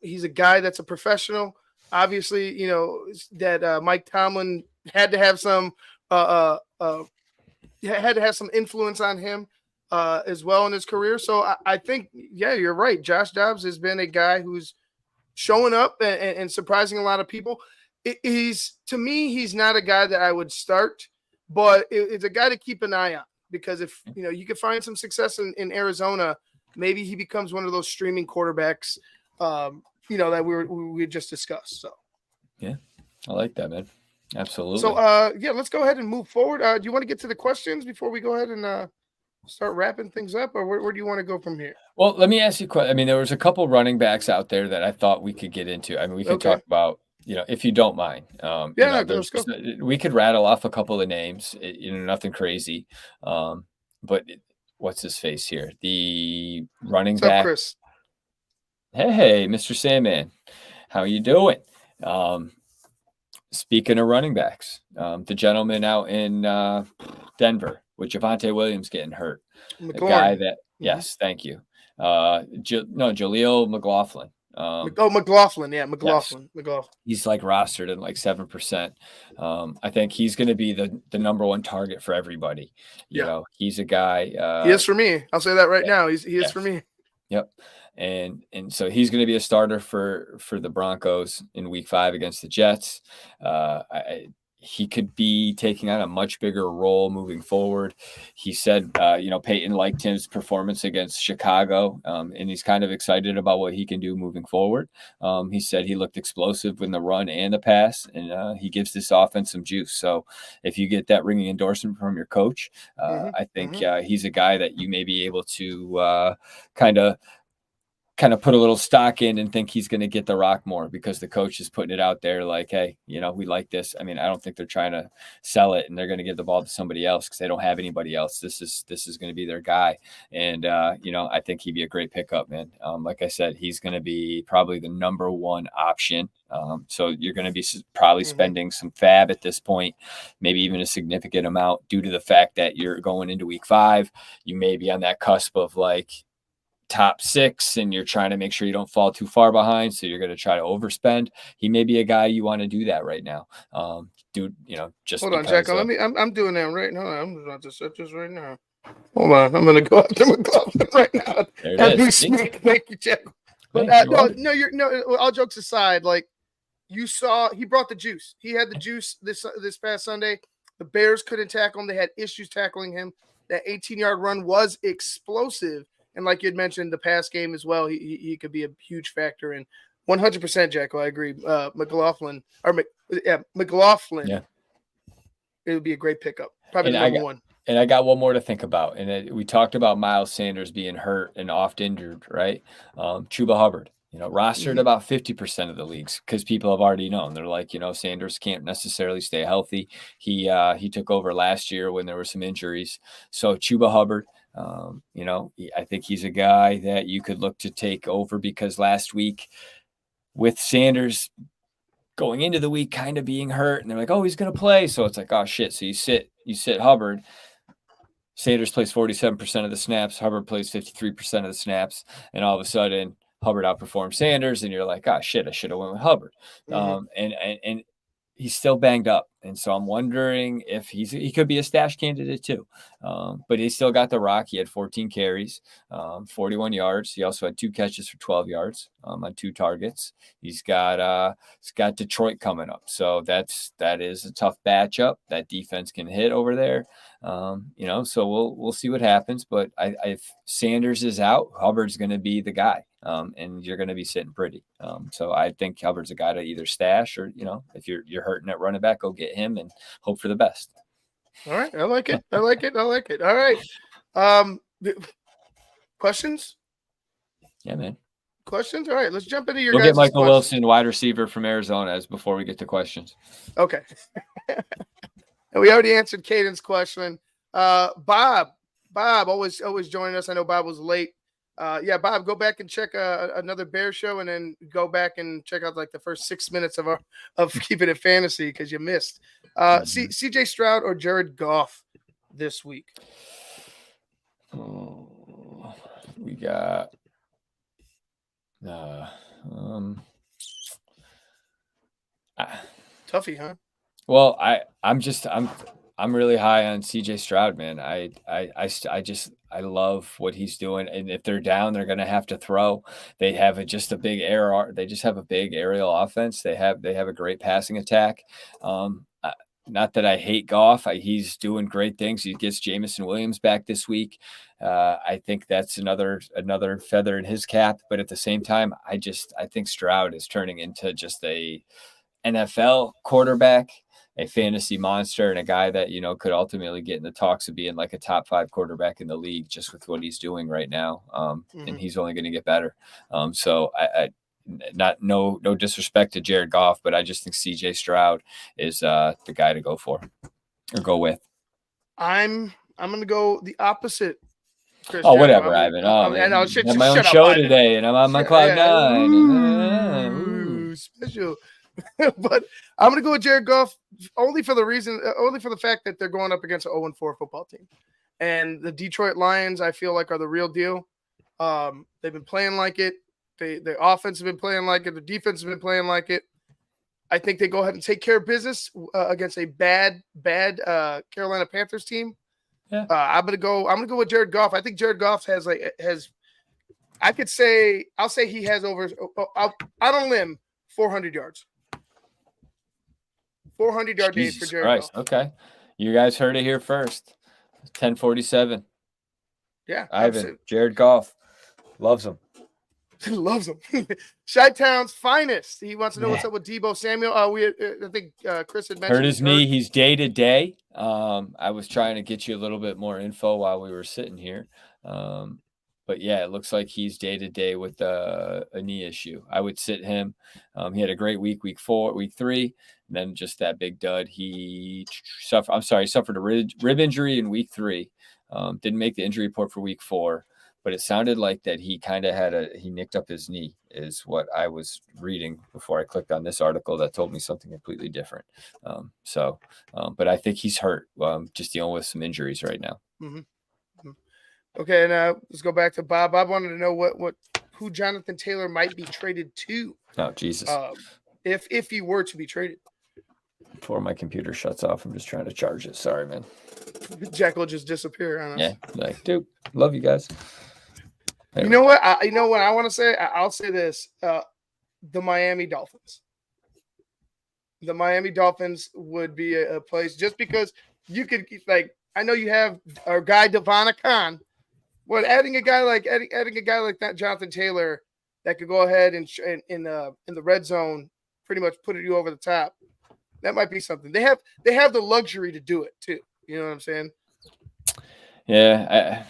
He's a guy that's a professional. Obviously, you know that Mike Tomlin had to have some influence on him as well in his career. So I think, you're right. Josh Dobbs has been a guy who's showing up and surprising a lot of people. To me, he's not a guy that I would start. But it's a guy to keep an eye on because if you could find some success in Arizona, maybe he becomes one of those streaming quarterbacks, that we just discussed. So, yeah, I like that, man. Absolutely. So, let's go ahead and move forward. Do you want to get to the questions before we go ahead and start wrapping things up, or where do you want to go from here? Well, let me ask you a question. I mean, there was a couple running backs out there that I thought we could get into. I mean, we could talk about. If you don't mind, let's go. We could rattle off a couple of names, nothing crazy. But what's his face here? The running back. Up, Chris? Hey, Mr. Sandman, how you doing? Speaking of running backs, the gentleman out in Denver with Javonte Williams getting hurt. McLaurin. The guy that, yes, thank you. Jaleel McLaughlin. McLaughlin. Yeah, McLaughlin. Yes. McLaughlin. He's like rostered in like 7%. I think he's going to be the number one target for everybody. You know, he's a guy. He is for me. I'll say that right now. He is for me. Yep. And so he's going to be a starter for the Broncos in week 5 against the Jets. He could be taking on a much bigger role moving forward. He said, Peyton liked his performance against Chicago, and he's kind of excited about what he can do moving forward. He said he looked explosive in the run and the pass, and he gives this offense some juice. So if you get that ringing endorsement from your coach, I think he's a guy that you may be able to kind of put a little stock in and think he's going to get the rock more because the coach is putting it out there like, hey, we like this. I mean, I don't think they're trying to sell it and they're going to give the ball to somebody else because they don't have anybody else. This is going to be their guy. And, I think he'd be a great pickup, man. Like I said, he's going to be probably the number one option. So you're going to be probably spending some fab at this point, maybe even a significant amount due to the fact that you're going into week 5. You may be on that cusp of like, top 6 and you're trying to make sure you don't fall too far behind, so you're going to try to overspend. He may be a guy you want to do that right now. Just hold on, Jackal. I'm doing that right now. I'm about to set this right now. Hold on, I'm going to go out to McLaughlin right now. There it is. Thank you, Jackal. But all jokes aside, like you saw, he brought the juice. He had the juice this past Sunday. The Bears couldn't tackle him. They had issues tackling him. That 18-yard run was explosive. And like you had mentioned, the pass game as well, he could be a huge factor in. 100%, Jackal, I agree. McLaughlin. Yeah. It would be a great pickup. Probably number one. And I got one more to think about. And we talked about Miles Sanders being hurt and oft injured, right? Chuba Hubbard, rostered about 50% of the leagues because people have already known. They're like, Sanders can't necessarily stay healthy. He took over last year when there were some injuries. So Chuba Hubbard, I think he's a guy that you could look to take over because last week with Sanders going into the week kind of being hurt and they're like, oh, he's going to play. So it's like, oh shit. So you sit Hubbard. Sanders plays 47% of the snaps. Hubbard plays 53% of the snaps. And all of a sudden Hubbard outperforms Sanders and you're like, oh shit, I should have went with Hubbard. And he's still banged up. And so I'm wondering if he could be a stash candidate too. But he still got the rock. He had 14 carries, 41 yards. He also had 2 catches for 12 yards on 2 targets. He's got Detroit coming up. So that is a tough matchup. That defense can hit over there. So we'll see what happens. But if Sanders is out, Hubbard's going to be the guy. And you're going to be sitting pretty. So I think Hubbard's a guy to either stash or, if you're hurting at running back, go get him and hope for the best. All right. I like it. All right. Questions? Yeah, man. Questions? All right. Let's jump into your We'll guys' get Michael questions. Wilson, wide receiver from Arizona, before we get to questions. Okay. And we already answered Caden's question. Bob, always joining us. I know Bob was late. Bob, go back and check another Bear show, and then go back and check out like the first 6 minutes of Keeping It Fantasy because you missed. CJ Stroud or Jared Goff this week? Oh, we got Toughie, huh? Well, I'm really high on CJ Stroud, man. I love what he's doing, and if they're down, they're going to have to throw. They have They just have a big aerial offense. They have a great passing attack. Not that I hate Goff. He's doing great things. He gets Jamison Williams back this week. I think that's another feather in his cap. But at the same time, I think Stroud is turning into just a NFL quarterback, a fantasy monster, and a guy that, could ultimately get in the talks of being like a top 5 quarterback in the league just with what he's doing right now. And he's only going to get better. So no disrespect to Jared Goff, but I just think CJ Stroud is the guy to go for or go with. I'm going to go the opposite. Chris Whatever, Ivan. Have my own show today, and I'm on my cloud 9. Ooh, special. But I'm going to go with Jared Goff only for the fact that they're going up against an 0-4 football team. And the Detroit Lions, I feel like, are the real deal. They've been playing like it. The offense has been playing like it. The defense has been playing like it. I think they go ahead and take care of business against a bad Carolina Panthers team. Yeah. I'm gonna go with Jared Goff. I think Jared Goff has I'll say he has over out on a limb 400 yards. 400-yard days for Jared Goff. Okay. You guys heard it here first. 1047. Yeah. Ivan, absolutely. Jared Goff loves him. Loves him. Chi-Town's finest. He wants to know what's up with Deebo Samuel. I think Chris had mentioned hurt his knee. He's day to day. I was trying to get you a little bit more info while we were sitting here. But yeah, it looks like he's day to day with a knee issue. I would sit him. He had a great week 4, week 3, and then just that big dud. He suffered a rib injury in week 3. Didn't make the injury report for week 4. But it sounded like that he kind of he nicked up his knee is what I was reading before I clicked on this article that told me something completely different. But I think he's hurt, just dealing with some injuries right now. Mm-hmm. Okay, and let's go back to Bob. Bob wanted to know who Jonathan Taylor might be traded to. Oh, Jesus. If he were to be traded. Before my computer shuts off, I'm just trying to charge it. Sorry, man. Jack will just disappear on us. Yeah, love you guys. You know what? I want to say? I'll say this. The Miami Dolphins. The Miami Dolphins would be a place just because you could, I know you have our guy Devon Khan. But adding a guy like that, Jonathan Taylor, that could go ahead and in the red zone, pretty much put you over the top. That might be something. They have the luxury to do it too. You know what I'm saying? Yeah,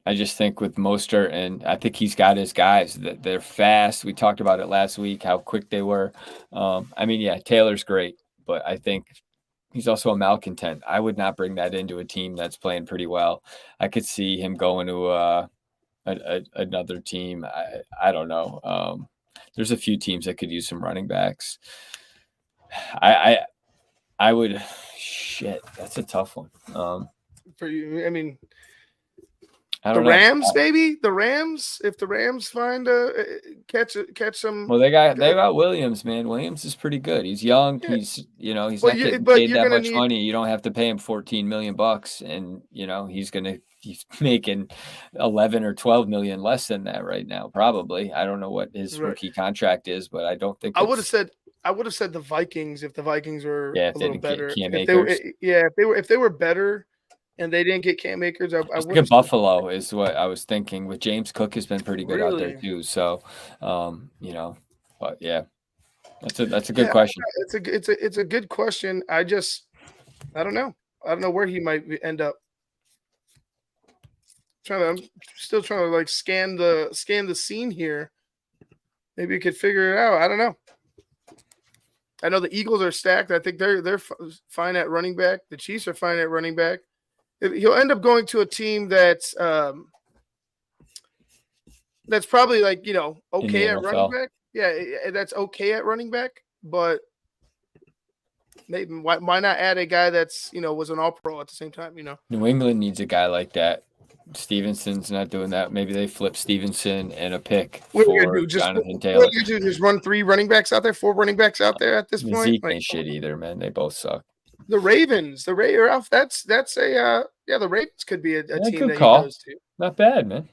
I just think with Mostert, and I think he's got his guys that they're fast. We talked about it last week, how quick they were. Taylor's great, but I think he's also a malcontent. I would not bring that into a team that's playing pretty well. I could see him going to another team. I don't know. There's a few teams that could use some running backs. I would. Shit, that's a tough one. For you, I mean, I The don't know. Rams, maybe the Rams. If the Rams find catch some. Well, they got Williams, man. Williams is pretty good. He's young. Yeah. He's he's But not getting but paid you're that gonna much need. money. You don't have to pay him $14 million, and he's making 11 or 12 million less than that right now. Probably. I don't know what his rookie contract is, but I don't think I would have said the Vikings if the Vikings were if a they little didn't get better. Cam If they were, Akers. if they were better, and they didn't get Cam Akers, I Just would look have at Buffalo is what I was thinking. With James Cook has been pretty good out there Really? too. So, but yeah, that's a good question. It's a good question. I don't know. I don't know where he might end up. I'm still trying to like scan the scene here. Maybe you could figure it out. I don't know. I know the Eagles are stacked. I think they're fine at running back. The Chiefs are fine at running back. He'll end up going to a team that's probably like okay at running back. Yeah, that's okay at running back. But maybe why not add a guy that's was an All-Pro at the same time? New England needs a guy like that. Stevenson's not doing that. Maybe they flip Stevenson and a pick for Jonathan Taylor. What do you do? Just run 4 running backs out there at this point? Zeke ain't shit either, man. They both suck. The Ravens, the Ralph. That's a the Ravens could be a team that call. he goes to. Not bad, man.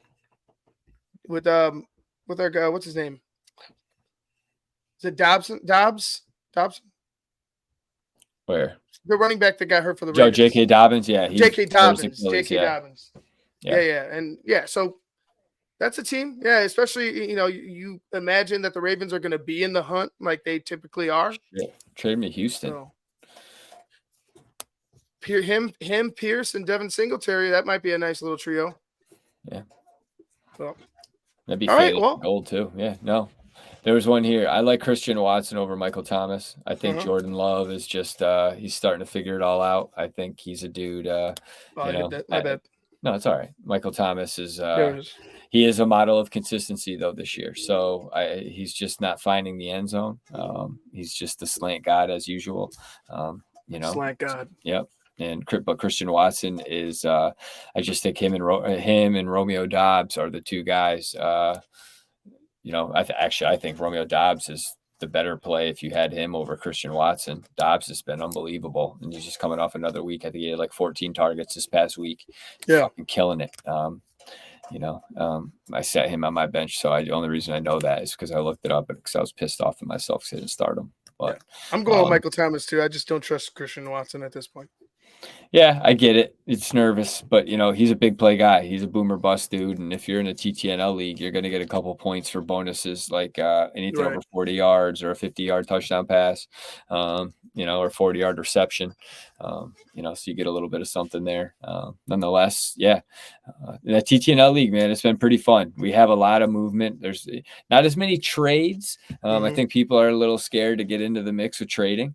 With our guy, what's his name? Is it Dobson? Where? The running back that got hurt for the Ravens. J.K. Dobbins, yeah. J.K. Dobbins. Yeah. So that's a team. Yeah, especially, you imagine that the Ravens are going to be in the hunt like they typically are. Yeah. Trade me Houston. So, him, Pierce, and Devin Singletary, that might be a nice little trio. Yeah. Well, that'd be gold too. Yeah, no. There was one here. I like Christian Watson over Michael Thomas. I think Jordan Love is just he's starting to figure it all out. I think he's a dude. My bad. No, it's all right. Michael Thomas is he is a model of consistency though this year. So he's just not finding the end zone. He's just the slant god as usual. Slant god. Yep. But Christian Watson is I just think him and Romeo Doubs are the two guys. I think Romeo Doubs is the better play if you had him over Christian Watson. Doubs has been unbelievable, and he's just coming off another week. I think he had like 14 targets this past week. Yeah, fucking killing it. I sat him on my bench, so the only reason I know that is because I looked it up because I was pissed off at myself because I didn't start him. But I'm going with Michael Thomas too. I just don't trust Christian Watson at this point. Yeah, I get it. It's nervous, but he's a big play guy. He's a boomer bust dude, and if you're in a TTNL league, you're going to get a couple points for bonuses like anything over 40 yards or a 50-yard touchdown pass, or 40-yard reception. So you get a little bit of something there. Nonetheless, in that TTNL league, man, it's been pretty fun. We have a lot of movement. There's not as many trades. I think people are a little scared to get into the mix with trading.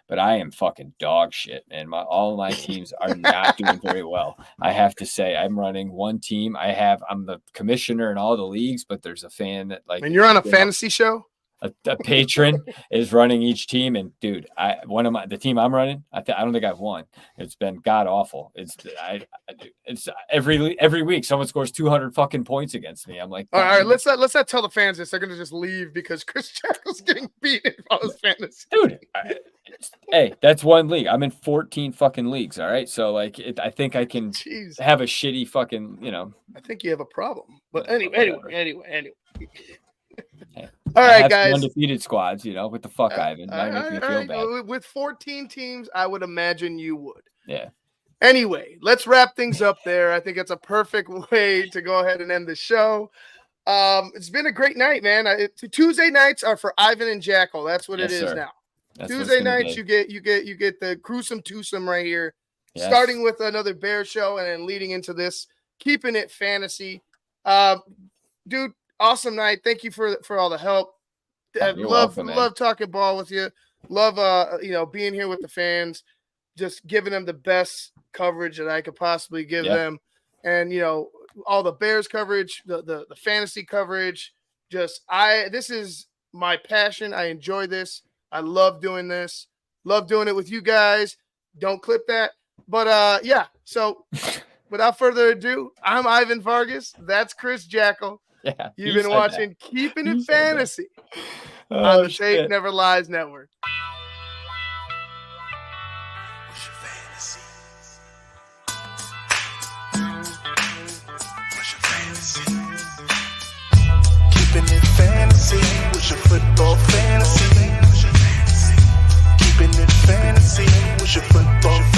But I am fucking dog shit, man. All my teams are not doing very well. I have to say, I'm running one team. I'm the commissioner in all the leagues, but there's a fan that And you're on a fantasy show? A patron is running each team, and dude, the team I'm running, I don't think I've won. It's been god awful. It's every week someone scores 200 fucking points against me. I'm like, all right, let's not tell the fans this. They're gonna just leave because Chris Jackle's getting beat in all his fantasy. Dude, hey, that's one league. I'm in 14 fucking leagues. All right, so I think I can have a shitty fucking. I think you have a problem. But anyway. Hey, all right, guys. Undefeated squads, what the fuck, Ivan? That makes me feel bad. With 14 teams, I would imagine you would. Yeah. Anyway, let's wrap things up there. I think it's a perfect way to go ahead and end the show. It's been a great night, man. Tuesday nights are for Ivan and Jackal. That's what it is now. That's Tuesday nights, you get the gruesome twosome right here. Yes. Starting with another Bear show and then leading into this Keepin It Fantasy. Dude, awesome night. Thank you for all the help. Love talking ball with you. Love being here with the fans, just giving them the best coverage that I could possibly give them. And all the Bears coverage, the fantasy coverage. This is my passion. I enjoy this. I love doing this. Love doing it with you guys. Don't clip that. But so without further ado, I'm Ivan Vargas. That's Chris Jackle. Yeah, You've he been said watching Keepin' He It said that. Fantasy that. on Oh, the Tape shit. Never Lies Network. What's your fantasy? What's your fantasy? Keeping it fantasy. What's your football fantasy? Keeping it fantasy. What's your football fantasy?